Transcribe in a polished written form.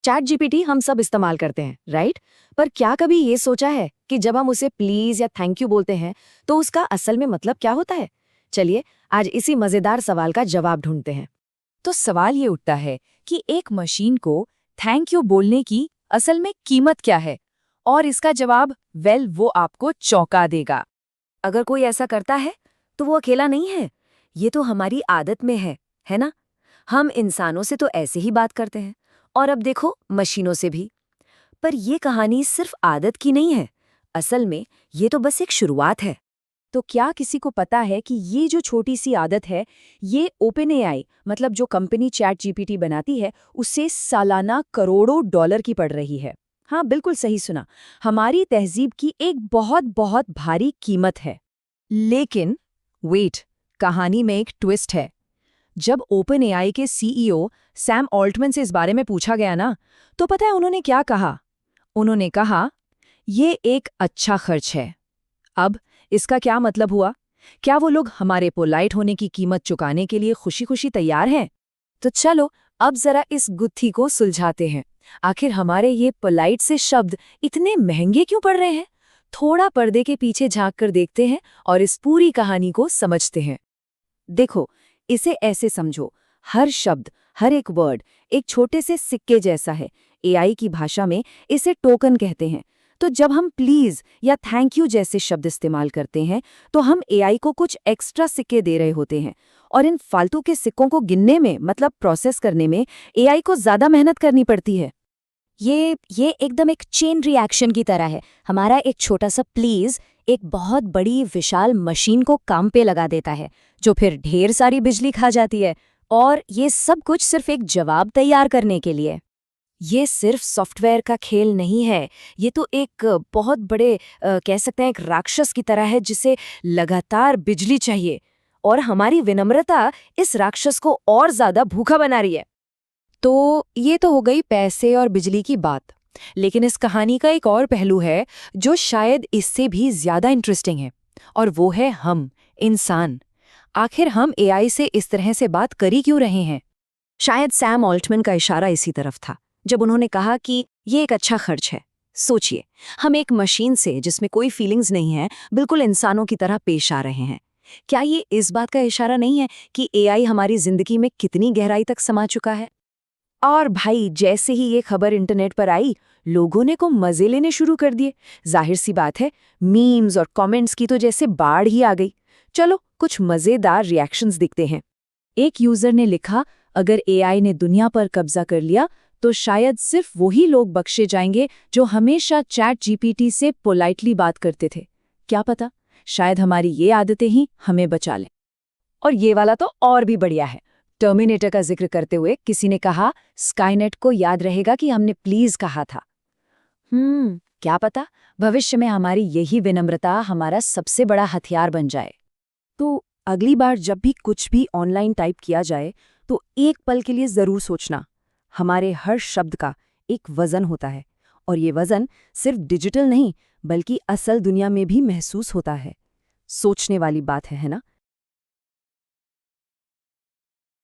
Chat GPT हम सब इस्तेमाल करते हैं, राइट? पर क्या कभी ये सोचा है कि जब हम उसे प्लीज या थैंक यू बोलते हैं तो उसका असल में मतलब क्या होता है? चलिए आज इसी मजेदार सवाल का जवाब ढूंढते हैं। तो सवाल ये उठता है कि एक मशीन को थैंक यू बोलने की असल में कीमत क्या है? और इसका जवाब वो आपको चौंका देगा। अगर कोई ऐसा करता है तो वो अकेला नहीं है। ये तो हमारी आदत में है ना? हम इंसानों से तो ऐसे ही बात करते हैं और अब देखो मशीनों से भी। पर ये कहानी सिर्फ आदत की नहीं है। असल में ये तो बस एक शुरुआत है। तो क्या किसी को पता है कि ये जो छोटी सी आदत है, ये ओपनएआई मतलब जो कंपनी चैट जीपीटी बनाती है, उससे सालाना करोड़ों डॉलर की पड़ रही है। हाँ, बिल्कुल सही सुना। हमारी तहजीब की एक बहुत बहुत भारी कीमत है। लेकिन वेट, कहानी में एक ट्विस्ट है। जब ओपनएआई के सीईओ सैम ऑल्टमैन से इस बारे में पूछा गया ना, तो पता है उन्होंने क्या कहा? उन्होंने कहा, ये एक अच्छा खर्च है। अब इसका क्या मतलब हुआ? क्या वो लोग हमारे पोलाइट होने की कीमत चुकाने के लिए खुशी-खुशी तैयार हैं? तो चलो अब जरा इस गुत्थी को सुलझाते हैं। आखिर हमारे ये पोलाइट से शब्द इतने महंगे क्यों पड़ रहे हैं? थोड़ा पर्दे के पीछे झांक कर देखते हैं और इस पूरी कहानी को समझते हैं। देखो, इसे ऐसे समझो, हर शब्द, हर एक वर्ड एक छोटे से सिक्के जैसा है। एआई की भाषा में इसे टोकन कहते हैं। तो जब हम प्लीज या थैंक यू जैसे शब्द इस्तेमाल करते हैं, तो हम एआई को कुछ एक्स्ट्रा सिक्के दे रहे होते हैं। और इन फालतू के सिक्कों को गिनने में मतलब प्रोसेस करने में एआई को ज्यादा मेहनत करनी पड़ती है। ये एकदम एक चेन रिएक्शन की तरह है। हमारा एक छोटा सा प्लीज एक बहुत बड़ी विशाल मशीन को काम पे लगा देता है, जो फिर ढेर सारी बिजली खा जाती है। और ये सब कुछ सिर्फ एक जवाब तैयार करने के लिए। ये सिर्फ सॉफ्टवेयर का खेल नहीं है। ये तो एक बहुत बड़े कह सकते हैं एक राक्षस की तरह है, जिसे लगातार बिजली चाहिए। और हमारी विनम्रता इस राक्षस को और ज्यादा भूखा बना रही है। तो ये तो हो गई पैसे और बिजली की बात। लेकिन इस कहानी का एक और पहलू है जो शायद इससे भी ज्यादा इंटरेस्टिंग है, और वो है हम, इंसान। आखिर हम एआई से इस तरह से बात कर ही क्यों रहे हैं? शायद सैम ऑल्टमैन का इशारा इसी तरफ था, जब उन्होंने कहा कि ये एक अच्छा खर्च है। सोचिए, हम एक मशीन से जिसमें कोई फीलिंग्स नहीं है, बिल्कुल इंसानों की तरह पेश आ रहे हैं। क्या ये इस बात का इशारा नहीं है कि एआई हमारी जिंदगी में कितनी गहराई तक समा चुका है? और भाई, जैसे ही ये खबर इंटरनेट पर आई, लोगों ने को मजे लेने शुरू कर दिए। जाहिर सी बात है, मीम्स और कमेंट्स की तो जैसे बाढ़ ही आ गई। चलो कुछ मजेदार रिएक्शंस दिखते हैं। एक यूजर ने लिखा, अगर एआई ने दुनिया पर कब्जा कर लिया तो शायद सिर्फ वही लोग बख्शे जाएंगे जो हमेशा चैट जीपीटी से पोलाइटली बात करते थे। क्या पता, शायद हमारी ये आदतें ही हमें बचा लें। और ये वाला तो और भी बढ़िया है। टर्मिनेटर का जिक्र करते हुए किसी ने कहा, स्काईनेट को याद रहेगा कि हमने प्लीज कहा था। क्या पता भविष्य में हमारी यही विनम्रता हमारा सबसे बड़ा हथियार बन जाए। तो अगली बार जब भी कुछ भी ऑनलाइन टाइप किया जाए, तो एक पल के लिए जरूर सोचना, हमारे हर शब्द का एक वजन होता है, और ये वजन सिर्फ डिजिटल नहीं बल्कि असल दुनिया में भी महसूस होता है। सोचने वाली बात है ना?